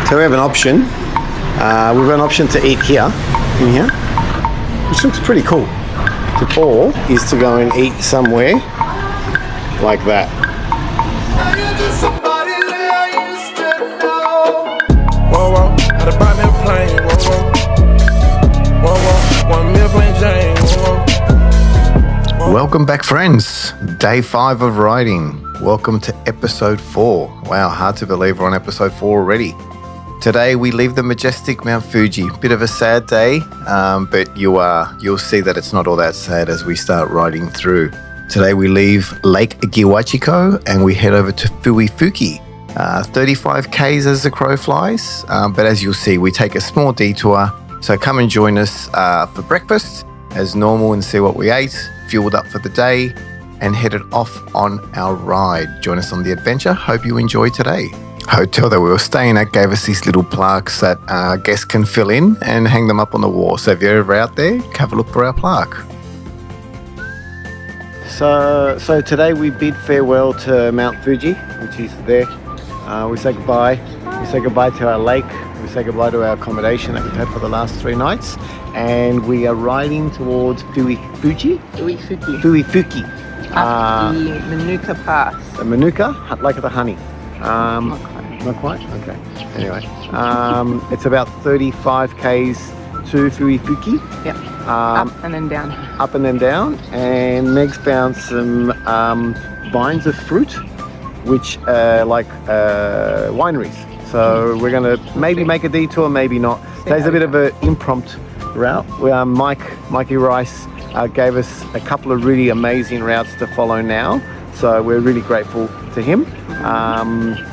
So we have an option. We've got an option to eat here, in here, which looks pretty cool. Or is to go and eat somewhere like that. Whoa, whoa, had to buy me a plane. Whoa, whoa, whoa, whoa, 1 million plain Jane. Whoa, whoa. Welcome back, friends. Day 5 of riding. Welcome to episode 4. Wow, hard to believe we're on episode 4 already. Today we leave the majestic Mount Fuji. Bit of a sad day, but you'll see that it's not all that sad as we start riding through. Today we leave Lake Giwachiko and we head over to Fuefuki. 35 k's as the crow flies, but as you'll see, we take a small detour. So come and join us for breakfast as normal and see what we ate, fueled up for the day, and headed off on our ride. Join us on the adventure. Hope you enjoy today. Hotel that we were staying at gave us these little plaques that guests can fill in and hang them up on the wall. So if you're ever out there, have a look for our plaque. So today we bid farewell to Mount Fuji, which is there. We say goodbye. We say goodbye to our lake. We say goodbye to our accommodation that we've had for the last 3 nights. And we are riding towards Fuefuki. Up the Manuka Pass. The Manuka, Lake of the Honey. Not quite? Okay. Anyway, it's about 35 k's to Fuefuki. Yep. Up and then down. Up and then down. And Meg's found some vines of fruit, which are like wineries. So we're going to maybe make a detour, maybe not. Today's a bit of an impromptu route. Mikey Rice gave us a couple of really amazing routes to follow now. So we're really grateful to him.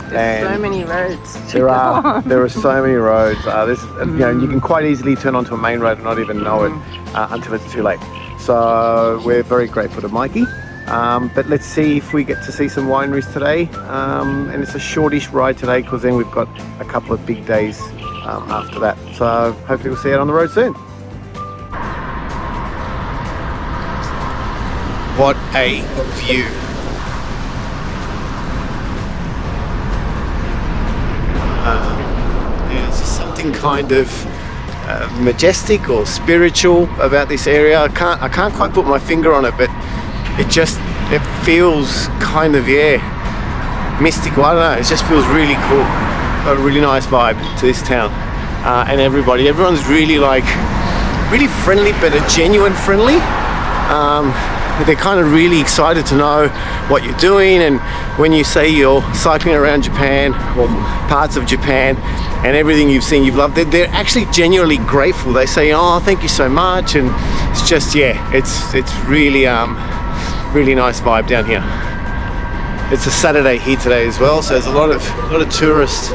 There's so many roads. There are so many roads. You can quite easily turn onto a main road and not even know it until it's too late. So we're very grateful to Mikey. But let's see if we get to see some wineries today. And it's a shortish ride today because then we've got a couple of big days after that. So hopefully we'll see it on the road soon. What a view. There's something kind of majestic or spiritual about this area. I can't quite put my finger on it, but it feels kind of mystical. I don't know, it just feels really cool. Got a really nice vibe to this town. And everyone's really friendly, but a genuine friendly. They're kind of really excited to know what you're doing, and when you say you're cycling around Japan or parts of Japan and everything you've seen, you've loved, they're actually genuinely grateful. They say, "Oh, thank you so much," and it's just it's really really nice vibe down here. It's a Saturday here today as well, so there's a lot of tourists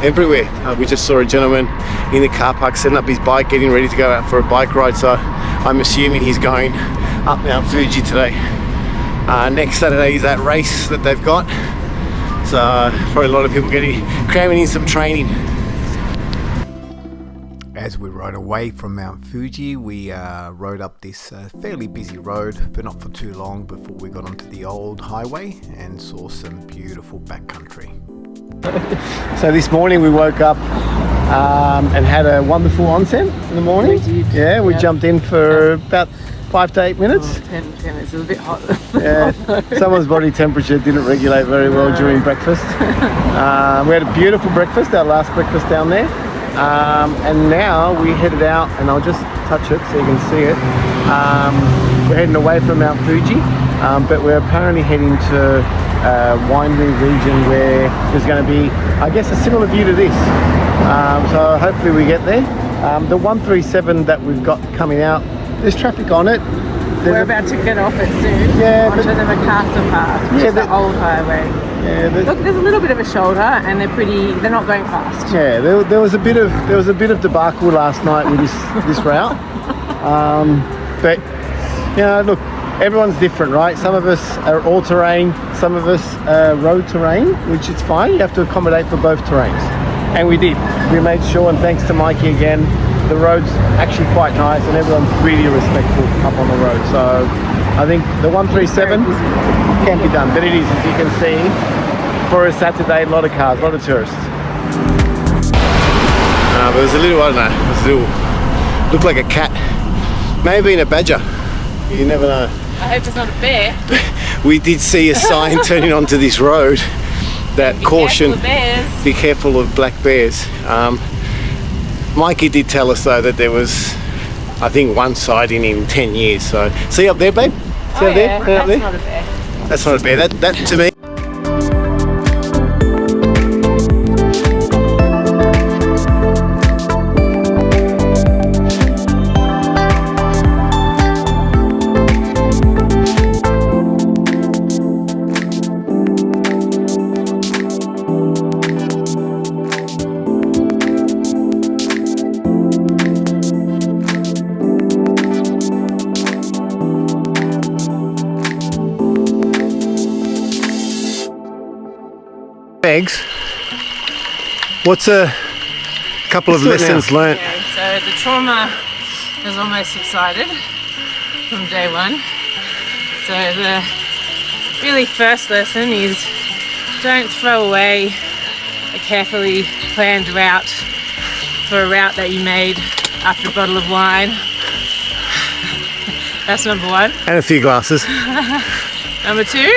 everywhere. We just saw a gentleman in the car park setting up his bike, getting ready to go out for a bike ride, so I'm assuming he's going up Mount Fuji today. Next Saturday is that race that they've got, so probably a lot of people cramming in some training. As we rode away from Mount Fuji, we rode up this fairly busy road, but not for too long before we got onto the old highway and saw some beautiful backcountry. So this morning we woke up and had a wonderful onsen in the morning. We did. Yeah, we jumped in for about 5 to 8 minutes. 10 minutes, it was a bit hot. Yeah, someone's body temperature didn't regulate very well during breakfast. We had a beautiful breakfast, our last breakfast down there. And now we headed out, and I'll just touch it so you can see it. We're heading away from Mount Fuji, but we're apparently heading to a winery region where there's going to be, I guess, a similar view to this. So hopefully we get there. The 137 that we've got coming out, there's traffic on it. We're about to get off it soon. Yeah, onto the Mikasa Pass, which is the old highway. Yeah, look, there's a little bit of a shoulder, and they're not going fast. Yeah, there was a bit of debacle last night with this route. But look, everyone's different, right? Some of us are all terrain, some of us are road terrain, which is fine. You have to accommodate for both terrains, and we did. We made sure, and thanks to Mikey again, the road's actually quite nice, and everyone's really respectful up on the road. So I think the 137 can be done, but it is, as you can see, for a Saturday, a lot of cars, a lot of tourists. But it was a little, I don't know, it was a little, looked like a cat. Maybe in a badger. You never know. I hope it's not a bear. We did see a sign turning onto this road that caution, be careful of black bears. Mikey did tell us though that there was, I think, one sighting in 10 years. So, see up there, babe? See up there? That's up there? not a bear. That's not a bear. That to me. Eggs. What's a couple of lessons learnt? Yeah, so the trauma has almost subsided from day one. So the really first lesson is don't throw away a carefully planned route for a route that you made after a bottle of wine. That's number one. And a few glasses. Number two,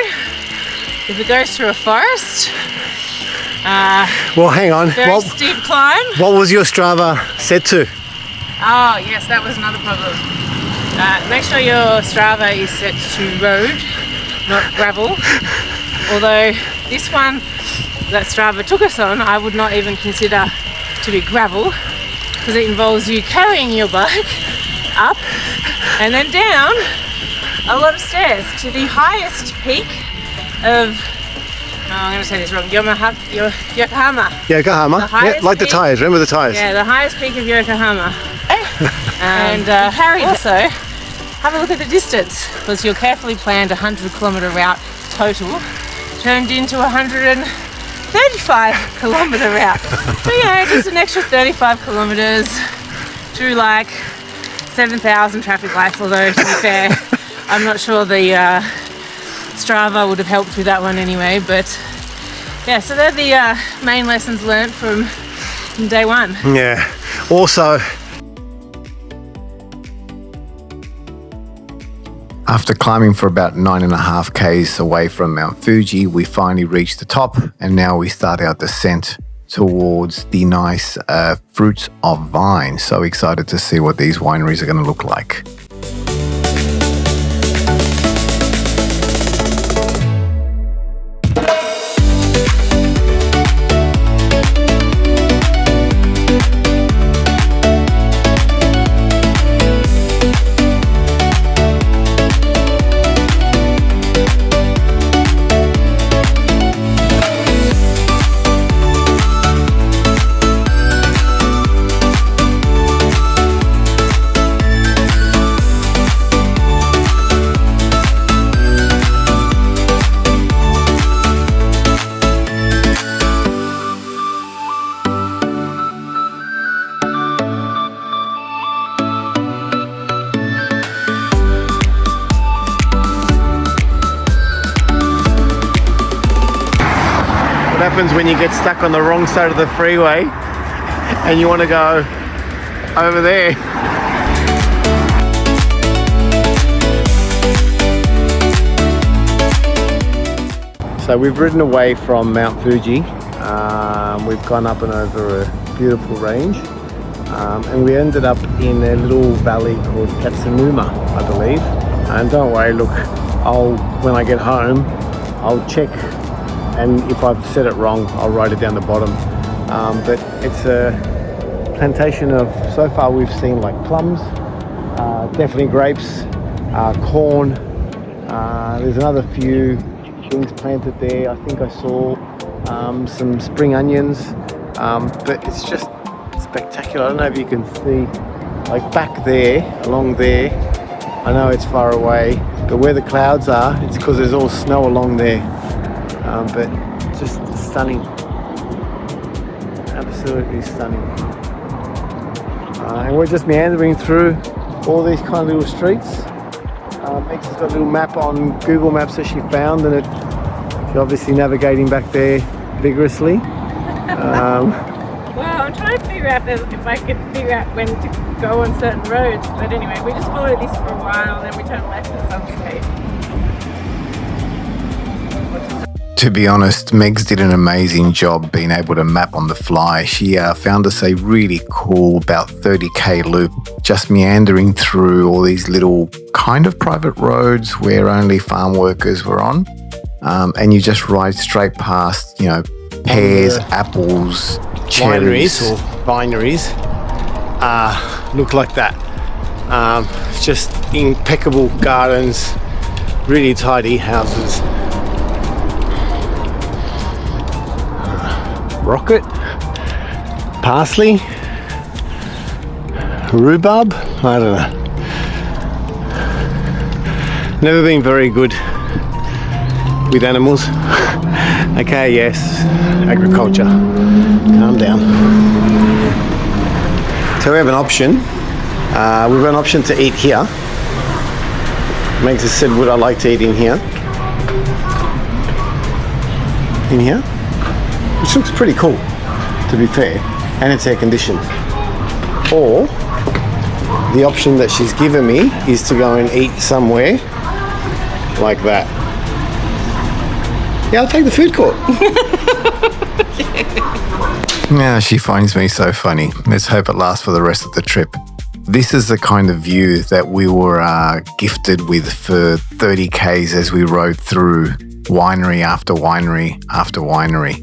if it goes through a forest, Well, hang on. very steep climb. What was your Strava set to? Oh yes, that was another problem. Make sure your Strava is set to road, not gravel. Although this one that Strava took us on, I would not even consider to be gravel, because it involves you carrying your bike up and then down a lot of stairs to the highest peak of, I'm going to say this wrong, Yokohama. Yokohama. The highest Like the peak. tyres. Remember the tyres? Yeah, the highest peak of Yokohama. And also, have a look at the distance, because your carefully planned 100-kilometre route total turned into a 135-kilometre route. So, you know, just an extra 35 kilometres through like 7,000 traffic lights, although to be fair, I'm not sure the Strava would have helped with that one anyway. But yeah, so they're the main lessons learnt from day one. Yeah. Also, After climbing for about 9.5 k's away from Mount Fuji, we finally reached the top, and now we start our descent towards the nice Fruits of Vine. So excited to see what these wineries are going to look like. what happens when you get stuck on the wrong side of the freeway and you want to go over there? So we've ridden away from Mount Fuji. We've gone up and over a beautiful range, and we ended up in a little valley called Katsunuma, I believe. And don't worry, look, when I get home, I'll check, and if I've said it wrong, I'll write it down the bottom. But it's a plantation of, so far we've seen like plums, definitely grapes, corn. There's another few things planted there. I think I saw some spring onions, but it's just spectacular. I don't know if you can see, like back there, along there, I know it's far away, but where the clouds are, it's because there's all snow along there. But just stunning, absolutely stunning. And we're just meandering through all these kind of little streets. Meg's got a little map on Google Maps that she found, and she's obviously navigating back there vigorously. Well, I'm trying to figure out if I can figure out when to go on certain roads. But anyway, we just followed this for a while and then we turned left at Sunscape. To be honest, Megs did an amazing job being able to map on the fly. She found us a really cool, about 30k loop, just meandering through all these little kind of private roads where only farm workers were on. And you just ride straight past, you know, pears, apples, cherries. Wineries or vineries look like that. Just impeccable gardens, really tidy houses. Rocket, parsley, rhubarb, I don't know. Never been very good with animals. Okay, yes, agriculture. Calm down. So we have an option. We've got an option to eat here. Megs has said, would I like to eat in here? In here? Which looks pretty cool, to be fair, and it's air conditioned. Or the option that she's given me is to go and eat somewhere like that. Yeah, I'll take the food court. Yeah, she finds me so funny. Let's hope it lasts for the rest of the trip. This is the kind of view that we were gifted with for 30 Ks as we rode through winery after winery after winery.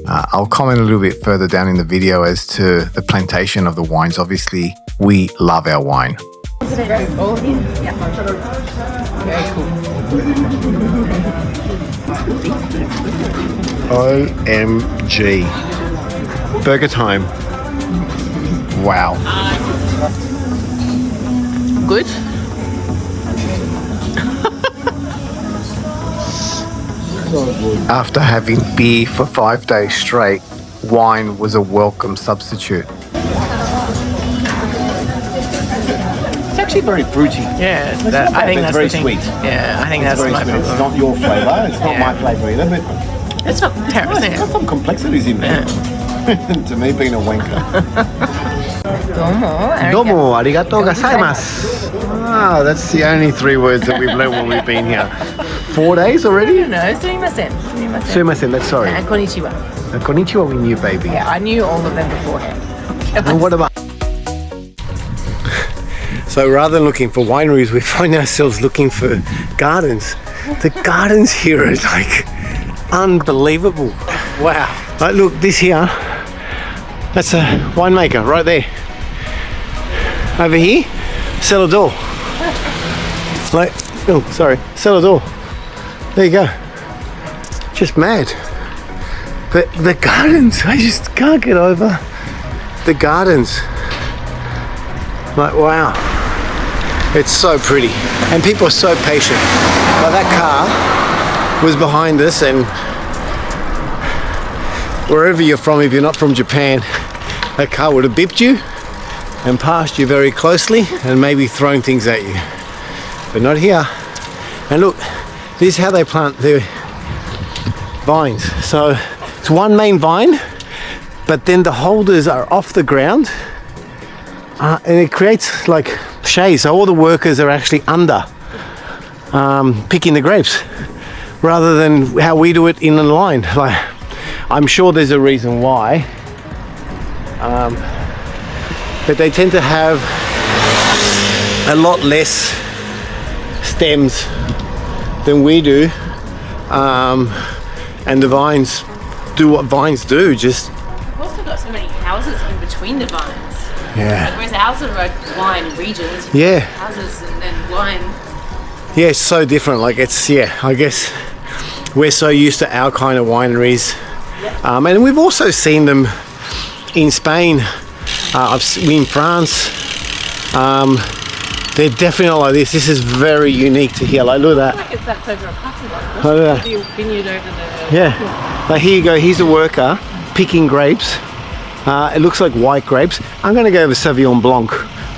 I'll comment a little bit further down in the video as to the plantation of the wines. Obviously, we love our wine. OMG. Burger time. Wow. Good. After having beer for 5 days straight, wine was a welcome substitute. It's actually very fruity. Yeah, I think that's very sweet. Yeah, I think that's my problem. It's not your flavour, it's not my flavour either, but It's not terrible. it's got some complexities in there. To me, being a wanker. Domo, arigato gozaimasu. Ah, that's the only 3 words that we've learned when we've been here. 4 days already? No, sumimasen. Sumimasen, that's sorry. And konnichiwa. Konnichiwa we knew, baby. Yeah, I knew all of them beforehand. And what about... So rather than looking for wineries, we find ourselves looking for gardens. The gardens here are like unbelievable. Wow. Like, look, this here, that's a winemaker right there. Over here, cellar door. Like, oh, sorry, cellar door. There you go. Just mad. But the gardens, I just can't get over the gardens. Like, wow. It's so pretty. And people are so patient. Like, that car was behind us, and wherever you're from, if you're not from Japan, that car would have bipped you and passed you very closely and maybe thrown things at you. But not here. And look, this is how they plant their vines. So it's one main vine, but then the holders are off the ground, and it creates like shade. So all the workers are actually under picking the grapes, rather than how we do it in a line. Like, I'm sure there's a reason why, but they tend to have a lot less stems than we do, and the vines do what vines do. Just We've also got so many houses in between the vines. yeah, Whereas ours are like wine regions. yeah, Houses and then wine. yeah. It's so different. Like, it's, yeah, I guess we're so used to our kind of wineries, and we've also seen them in Spain, in France. They're definitely not like this. This is very unique to here. Like, look at that. Like it's that's over a parking lot. Look at that. The vineyard over the... Yeah. Like, here you go. Here's a worker picking grapes. It looks like white grapes. I'm going to go with Sauvignon Blanc.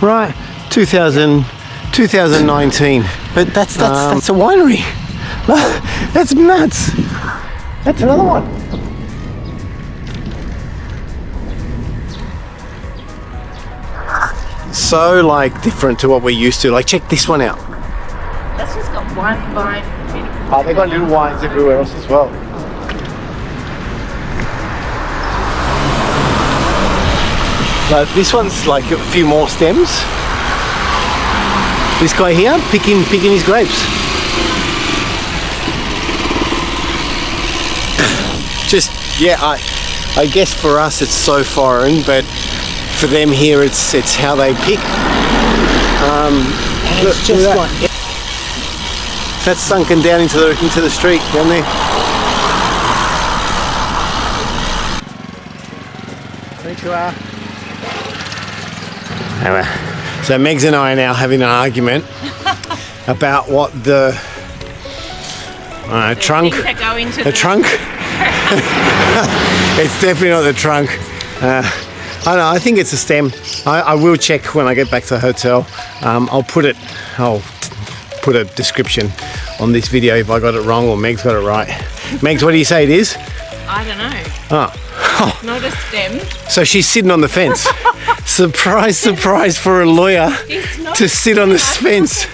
Right. 2019. But that's a winery. That's nuts. That's another one. so like different to what we're used to. Like check this one out. That's just got one vine. Oh, they've got little wines everywhere else as well. But this one's like a few more stems. This guy here picking his grapes. Just yeah, I guess for us it's so foreign, but for them here it's how they pick. Look, it's just like that's sunken down into the street down there. Konnichiwa. So Megs and I are now having an argument about what the trunk. Things that go into the trunk. It's definitely not the trunk. I don't know. I think it's a stem. I will check when I get back to the hotel. I'll put a description on this video if I got it wrong or Meg's got it right. Megs, what do you say it is? I don't know. Oh. Not a stem. So she's sitting on the fence. Surprise, surprise for a lawyer to sit on the fence.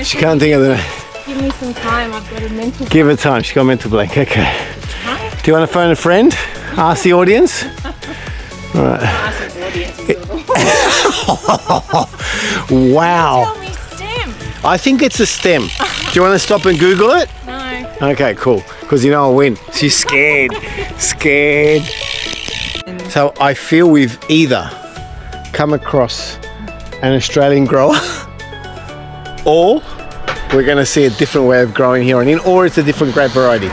She can't think of the name. Give me some time. I've got a mental. Give her time. She's got a mental blank. Okay. Huh? Do you want to phone a friend? Ask the audience? All right. Ask the audience. Wow. Tell me stem. I think it's a stem. Do you want to stop and Google it? No. Okay, cool. Because you know I'll win. She's scared. Scared. So I feel we've either come across an Australian grower or we're going to see a different way of growing here on in, or it's a different grape variety.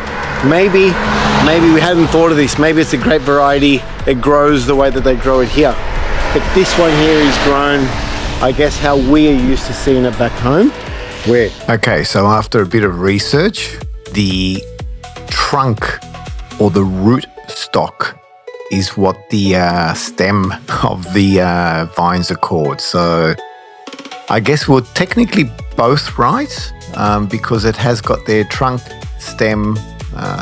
Maybe we hadn't thought of this. Maybe it's a grape variety that grows the way that they grow it here. But this one here is grown, I guess, how we are used to seeing it back home. Where? Okay, so after a bit of research, the trunk or the root stock is what the stem of the vines are called. So I guess we're technically both right because it has got their trunk, stem,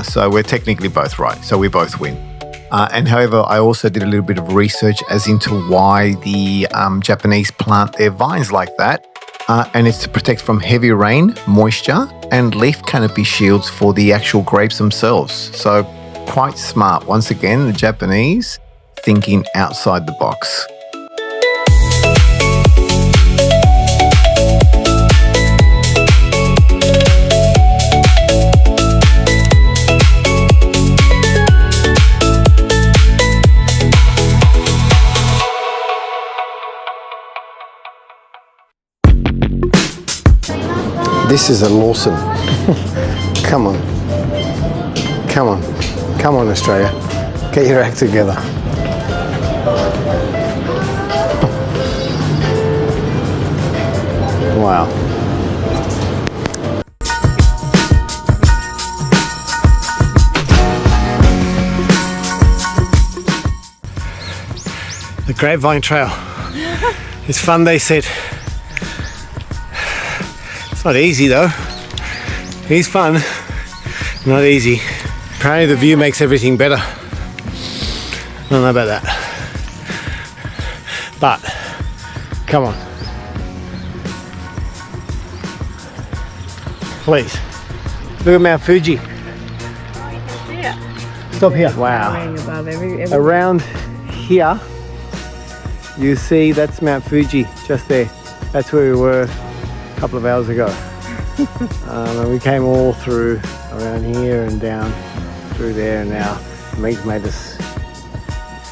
so we're technically both right. So we both win. And however, I also did a little bit of research as into why the Japanese plant their vines like that. And it's to protect from heavy rain, moisture, and leaf canopy shields for the actual grapes themselves. So quite smart. Once again, the Japanese thinking outside the box. This is a Lawson. Come on. Come on. Come on, Australia. Get your act together. Wow. The Grapevine Trail. It's fun, they said. It's not easy though. It's fun, not easy. Apparently the view makes everything better. I don't know about that. But, come on. Please. Look at Mount Fuji. Stop here. Wow. Around here, you see that's Mount Fuji, just there. That's where we were a couple of hours ago. And we came all through around here and down through there, and now Meg's made us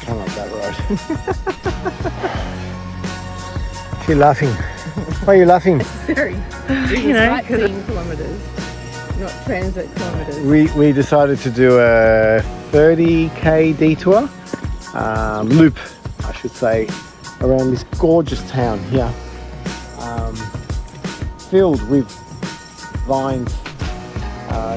come up that road. She's laughing. Why are you laughing? Very, you know, kilometres, not transit kilometres. We decided to do a 30k detour, loop, I should say, around this gorgeous town here, filled with vines,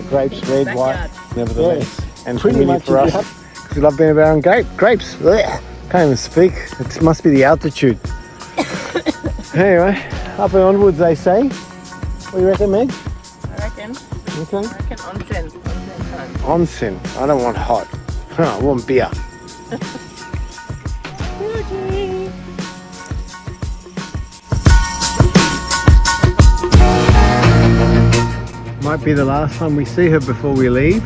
grapes, red, white, nevertheless, and pretty much for us, because we love being around grapes. Blech. Can't even speak. It must be the altitude. Anyway, up and onwards, they say. What do you reckon, Meg? I reckon. Okay. I reckon onsen time. Onsen. I don't want hot. I want beer. Might be the last time we see her before we leave.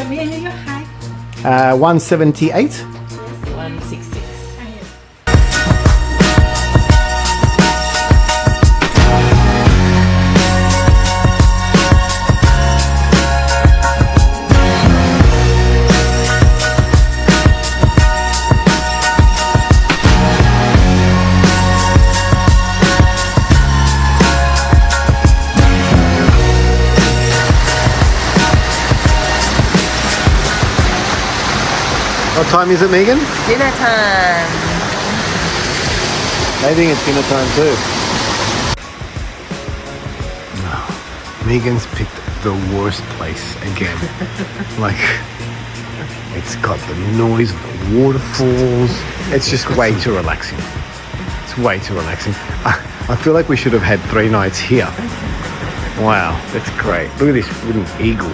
May I know your height? 178. 166. What time is it, Megan? Dinner time. I think it's dinner time too. Megan's picked the worst place again. Like, it's got the noise of the waterfalls. It's just way too relaxing. It's way too relaxing. I feel like we should have had 3 nights here. Wow, that's great. Look at this wooden eagle.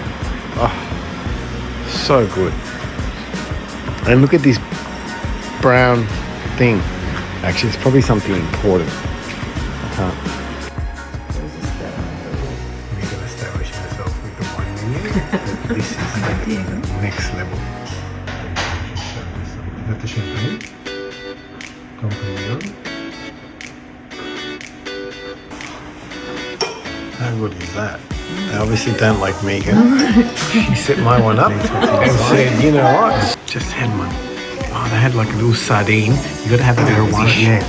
Oh, so good. And look at this brown thing. Actually, it's probably something important. I can't. We're going to establish myself with the wine menu. This is the next level. Is that the champagne? Don't put it on. How good is that? I obviously don't like Megan. She set my one up and said, you know what? Just had one. Oh, they had like a little sardine. You gotta have a bit of one. Yeah.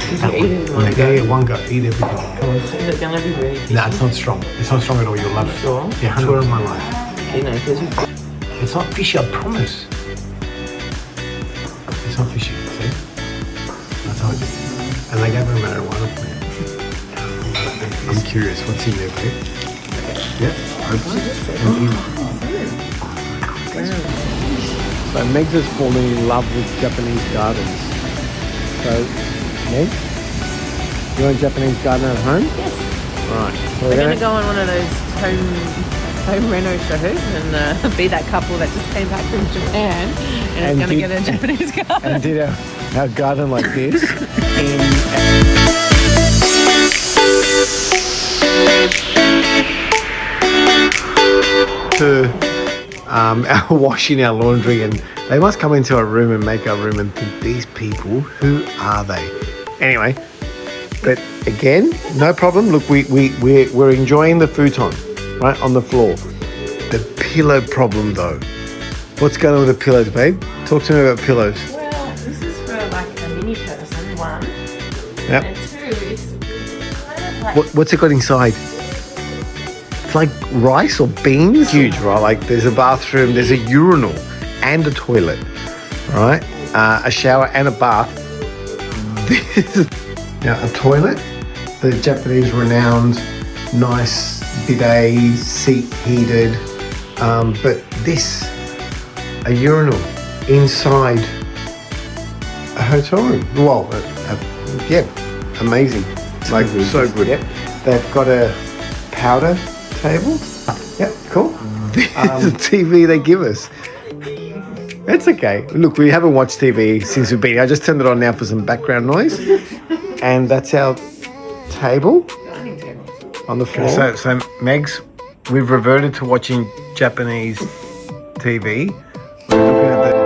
Yeah, one go. Eat everything. Is it gonna be really fishy? No, it's not strong. It's not strong at all. You'll love it. Sure? Yeah, 100 of my life. You know, because you... It's not fishy, I promise. It's not fishy, see? I told you. And they gave me a marijuana plant. I'm curious, what's in there, babe? Yeah, open it and eat it. So Megs has fallen in love with Japanese gardens. So, Meg, you want a Japanese garden at home? Yes. Right. So We're going to go on one of those home reno shows and be that couple that just came back from Japan and is going to get a Japanese garden. And did our garden like this. Our washing our laundry, and they must come into our room and make our room and think, these people, who are they? Anyway, but again, no problem. Look, we're enjoying the futon, right, on the floor. The pillow problem though. What's going on with the pillows, babe? Talk to me about pillows. Well, this is for like a mini person, one. Yep. And two, it's kind of like... What's it got inside? Like rice or beans? Huge, right? Like there's a bathroom, there's a urinal and a toilet, right? A shower and a bath. This is now a toilet, the Japanese renowned, nice bidet, seat heated, but this, a urinal inside a hotel room. Well, yeah, amazing. Like so good. Yep. They've got a powder table. Yep, cool. This is the TV they give us. It's okay. Look, we haven't watched TV since we've been here. I just turned it on now for some background noise. And that's our table on the floor. So Megs, we've reverted to watching Japanese TV. We're looking at the